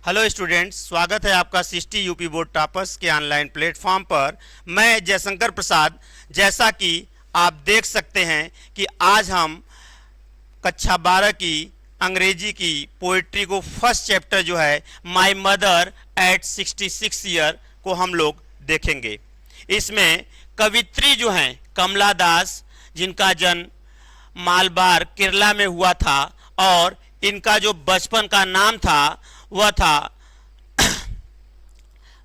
Hello students, स्वागत है आपका 60 यूपी बोर्ड टॉपर्स के ऑनलाइन प्लेटफॉर्म पर। मैं जयशंकर प्रसाद। जैसा कि आप देख सकते हैं कि आज हम कक्षा 12 की अंग्रेजी की पोइट्री को फर्स्ट चैप्टर जो है माय मदर एट 66 ईयर को हम लोग देखेंगे। इसमें कवित्री जो हैं कमला दास, जिनका जन्म मालबार केरला में हुआ था और इनका जो बचपन का नाम था वह था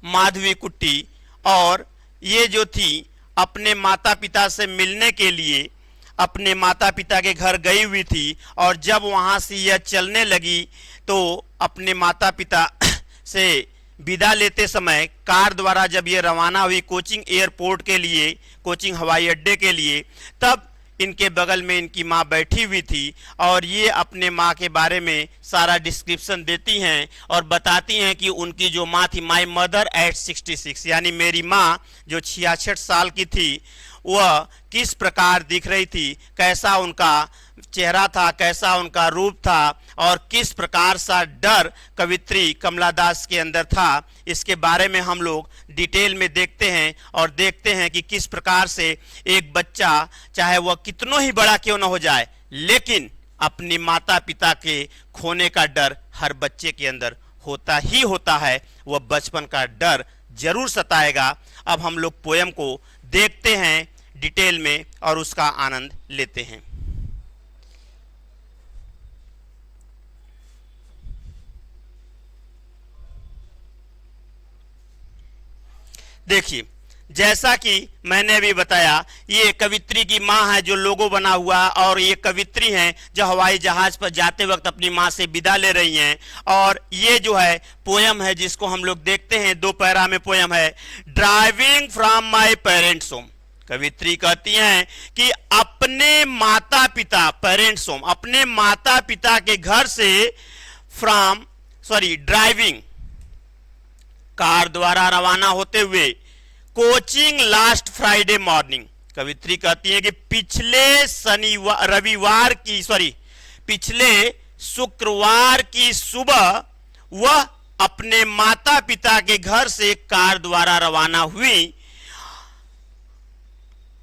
माधवी कुट्टी। और ये जो थी अपने माता पिता से मिलने के लिए अपने माता पिता के घर गई हुई थी, और जब वहाँ से यह चलने लगी तो अपने माता पिता से विदा लेते समय कार द्वारा जब ये रवाना हुई कोचिंग एयरपोर्ट के लिए, कोचिंग हवाई अड्डे के लिए, तब इनके बगल में इनकी माँ बैठी हुई थी और ये अपने माँ के बारे में सारा डिस्क्रिप्शन देती हैं और बताती हैं कि उनकी जो माँ थी, माय मदर एट 66, यानी मेरी माँ जो 66 साल की थी, वह किस प्रकार दिख रही थी, कैसा उनका चेहरा था, कैसा उनका रूप था और किस प्रकार सा डर कवित्री कमला दास के अंदर था। इसके बारे में हम लोग डिटेल में देखते हैं और देखते हैं कि किस प्रकार से एक बच्चा, चाहे वह कितनों ही बड़ा क्यों न हो जाए, लेकिन अपने माता पिता के खोने का डर हर बच्चे के अंदर होता ही होता है। वह बचपन का डर जरूर सताएगा। अब हम लोग पोयम को देखते हैं डिटेल में और उसका आनंद लेते हैं। देखिए, जैसा कि मैंने अभी बताया, ये कवित्री की माँ है जो लोगो बना हुआ, और ये कवित्री हैं जो हवाई जहाज पर जाते वक्त अपनी माँ से विदा ले रही हैं। और ये जो है पोयम है जिसको हम लोग देखते हैं, 2 पैरा में पोयम है। Driving from my parents home, कवित्री कहती हैं कि अपने माता पिता, पेरेंट्स होम, अपने माता पिता के घर से ड्राइविंग, कार द्वारा रवाना होते हुए, कोचिंग लास्ट फ्राइडे मॉर्निंग, कवित्री कहती है कि पिछले शुक्रवार की सुबह वह अपने माता पिता के घर से कार द्वारा रवाना हुई।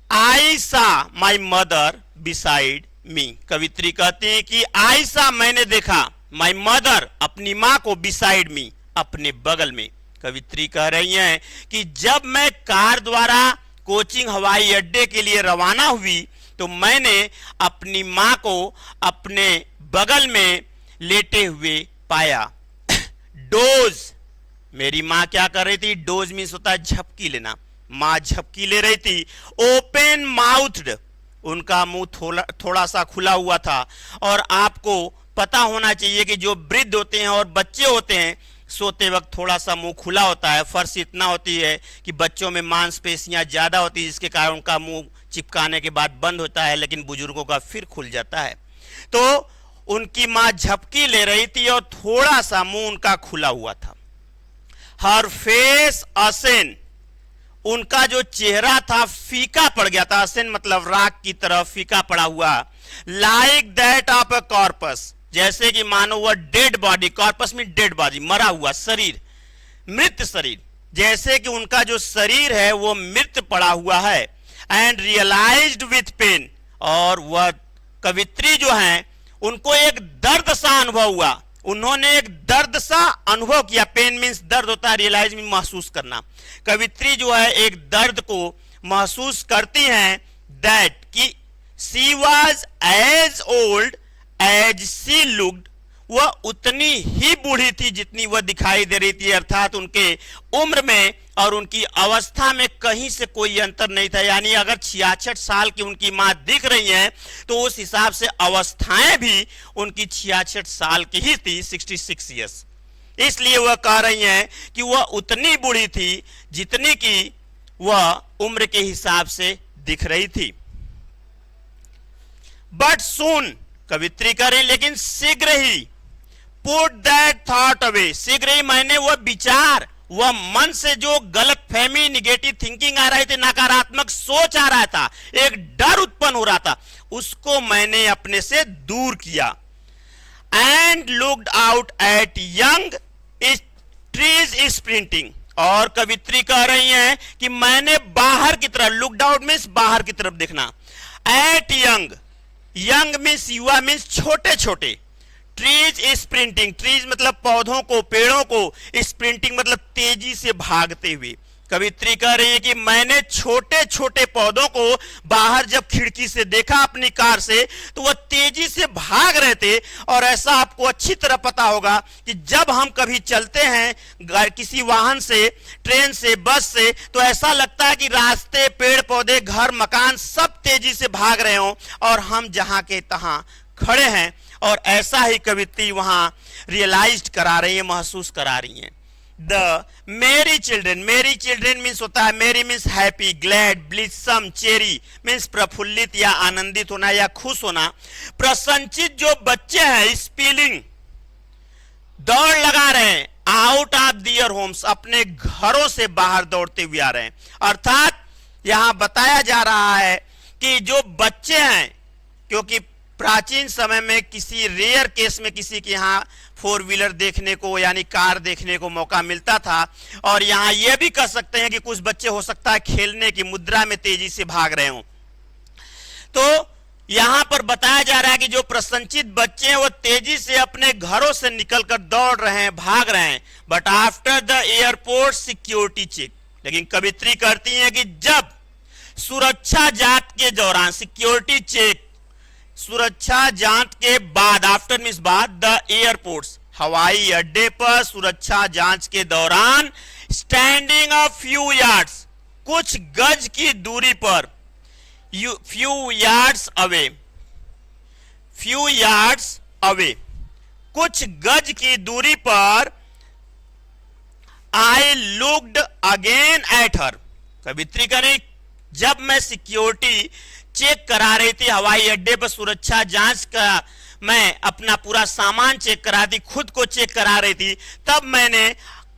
आई सा माई मदर बिसाइड मी, कवित्री कहती है कि आई सा, मैंने देखा, माई मदर, अपनी मां को, बिसाइड मी, अपने बगल में। कवित्री कह रही हैं कि जब मैं कार द्वारा कोचिंग हवाई अड्डे के लिए रवाना हुई तो मैंने अपनी मां को अपने बगल में लेटे हुए पाया। डोज, मेरी मां क्या कर रही थी? डोज मीन्स होता है झपकी लेना। मां झपकी ले रही थी। ओपन माउथड, उनका मुंह थोड़ा सा खुला हुआ था। और आपको पता होना चाहिए कि जो वृद्ध होते हैं और बच्चे होते हैं, सोते वक्त थोड़ा सा मुंह खुला होता है। फर्श इतना होती है कि बच्चों में मांसपेशियां ज्यादा होती है, जिसके कारण उनका मुंह चिपकाने के बाद बंद होता है, लेकिन बुजुर्गों का फिर खुल जाता है। तो उनकी मां झपकी ले रही थी और थोड़ा सा मुंह उनका खुला हुआ था। हर फेस असेन, उनका जो चेहरा था फीका पड़ गया था। असेन मतलब राख की तरह फीका पड़ा हुआ। Like that of a corpus, जैसे कि मानो वह डेड बॉडी, कॉर्पस में डेड बॉडी, मरा हुआ शरीर, मृत शरीर, जैसे कि उनका जो शरीर है वो मृत पड़ा हुआ है। एंड रियलाइज्ड विथ पेन, और वह कवित्री जो है उनको एक दर्द सा अनुभव हुआ। उन्होंने एक दर्द सा अनुभव किया। पेन मीन्स दर्द होता है, रियलाइज मीन्स महसूस करना। कवित्री जो है एक दर्द को महसूस करती हैं। दैट कि she was as old as she looked, वह उतनी ही बूढ़ी थी जितनी वह दिखाई दे रही थी, अर्थात उनके उम्र में और उनकी अवस्था में कहीं से कोई अंतर नहीं था। यानी अगर 66 साल की उनकी मां दिख रही हैं तो उस हिसाब से अवस्थाएं भी उनकी 66 साल की ही थी, 66 ईयर्स। इसलिए वह कह रही हैं कि वह उतनी बूढ़ी थी जितनी कि वह उम्र के हिसाब से दिख रही थी। बट सून, कवित्री कह रही, लेकिन शीघ्र ही, पुट दैट थॉट अवे, शीघ्र ही मैंने वह विचार, वह मन से जो गलत फहमी, निगेटिव थिंकिंग आ रही थी, नकारात्मक सोच आ रहा था, एक डर उत्पन्न हो रहा था, उसको मैंने अपने से दूर किया। And looked out at young trees is printing, और कवित्री कह रही हैं कि मैंने बाहर की तरफ, लुक आउट मीन्स बाहर की तरफ देखना, एट यंग, यंग मीन्स युवा मीन्स छोटे छोटे, ट्रीज स्प्रिंटिंग, ट्रीज मतलब पौधों को, पेड़ों को, स्प्रिंटिंग मतलब तेजी से भागते हुए। कवित्री कह रही है कि मैंने छोटे छोटे पौधों को बाहर जब खिड़की से देखा अपनी कार से, तो वह तेजी से भाग रहे थे। और ऐसा आपको अच्छी तरह पता होगा कि जब हम कभी चलते हैं किसी वाहन से, ट्रेन से, बस से, तो ऐसा लगता है कि रास्ते, पेड़ पौधे, घर, मकान सब तेजी से भाग रहे हों और हम जहां के तहां खड़े हैं। और ऐसा ही कवित्री वहां रियलाइज्ड करा रही है, महसूस करा रही है। द मेरी चिल्ड्रेन, मेरी चिल्ड्रेन मीन्स होता है, merry means happy, glad, blissom, cheery means प्रफुल्लित या आनंदित होना या खुश होना। प्रसन्नचित जो बच्चे हैं, स्पीलिंग दौड़ लगा रहे हैं, आउट ऑफ दियर होम्स, अपने घरों से बाहर दौड़ते हुए आ रहे हैं। अर्थात यहां बताया जा रहा है कि जो बच्चे हैं, क्योंकि प्राचीन समय में किसी रेयर केस में किसी के यहाँ फोर व्हीलर देखने को यानी कार देखने को मौका मिलता था, और यहाँ यह भी कह सकते हैं कि कुछ बच्चे हो सकता है खेलने की मुद्रा में तेजी से भाग रहे हों। तो यहां पर बताया जा रहा है कि जो प्रसन्नचित बच्चे हैं वो तेजी से अपने घरों से निकलकर दौड़ रहे हैं, भाग रहे हैं। But after the airport security check, लेकिन कवित्री कहती है कि जब सुरक्षा जांच के दौरान, सिक्योरिटी चेक सुरक्षा जांच के बाद, आफ्टर मींस बाद, द एयरपोर्ट्स हवाई अड्डे पर सुरक्षा जांच के दौरान, स्टैंडिंग अ फ्यू यार्ड्स कुछ गज की दूरी पर, few yards away, few yards away कुछ गज की दूरी पर, I looked again at her, कवित्री का नहीं, जब मैं सिक्योरिटी चेक करा रही थी हवाई अड्डे पर, सुरक्षा जांच का मैं अपना पूरा सामान चेक करा थी, खुद को चेक करा रही थी, तब मैंने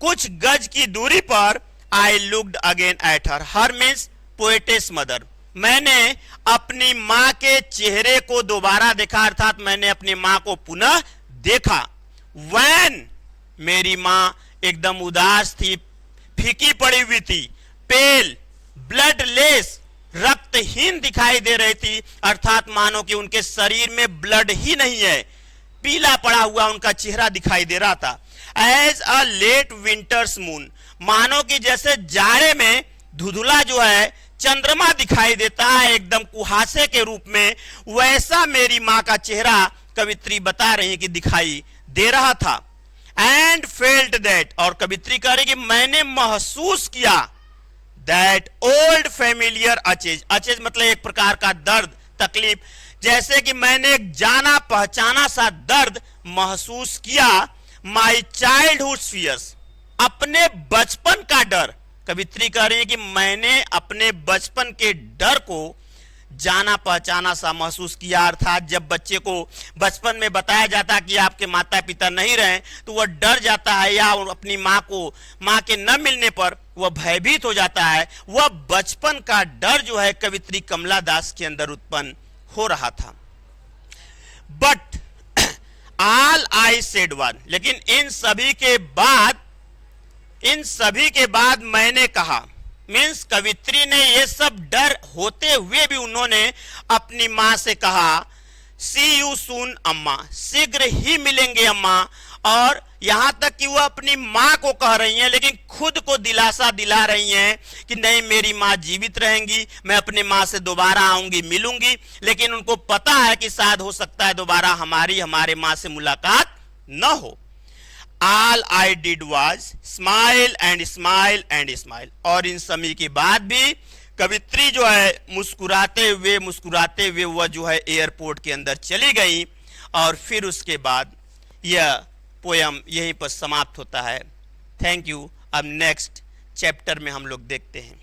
कुछ गज की दूरी पर, I looked again at her, her means poetess mother, मैंने अपनी मां के चेहरे को दोबारा देखा, अर्थात मैंने अपनी मां को पुनः देखा। वैन, मेरी मां एकदम उदास थी, फीकी पड़ी हुई थी, पेल, ब्लडलेस, रक्तहीन दिखाई दे रही थी, अर्थात मानो कि उनके शरीर में ब्लड ही नहीं है, पीला पड़ा हुआ उनका चेहरा दिखाई दे रहा था। As a late winter's moon, मानो कि जैसे जाड़े में धुंधला जो है चंद्रमा दिखाई देता है एकदम कुहासे के रूप में, वैसा मेरी मां का चेहरा, कवित्री बता रही है कि दिखाई दे रहा था। एंड फेल्ट दैट, और कवित्री कह रही कि मैंने महसूस किया, दैट ओल्ड फेमिलियर अचेज, अचेज मतलब एक प्रकार का दर्द, तकलीफ, जैसे कि मैंने एक जाना पहचाना सा दर्द महसूस किया। माई चाइल्डहुड फियर्स, अपने बचपन का डर, कवित्री कह रही है कि मैंने अपने बचपन के डर को जाना पहचाना सा महसूस किया। अर्थात जब बच्चे को बचपन में बताया जाता कि आपके माता पिता नहीं रहे, तो वह डर जाता है, या अपनी माँ के न मिलने पर वह भयभीत हो जाता है। वह बचपन का डर जो है कवित्री कमला दास के अंदर उत्पन्न हो रहा था। But all I said one, लेकिन इन सभी के बाद मैंने कहा, मीन्स कवित्री ने ये सब डर होते हुए भी उन्होंने अपनी मां से कहा, सी यू सून अम्मा, शीघ्र ही मिलेंगे अम्मा। और यहां तक कि वह अपनी मां को कह रही हैं, लेकिन खुद को दिलासा दिला रही हैं कि नहीं, मेरी मां जीवित रहेंगी, मैं अपनी मां से दोबारा आऊंगी, मिलूंगी। लेकिन उनको पता है कि शायद हो सकता है दोबारा हमारे मां से मुलाकात न हो। All I did was smile and smile and smile, और इन सभी के बाद भी कवित्री जो है मुस्कुराते हुए वह जो है एयरपोर्ट के अंदर चली गई। और फिर उसके बाद यह पोयम यहीं पर समाप्त होता है। Thank you. अब नेक्स्ट चैप्टर में हम लोग देखते हैं।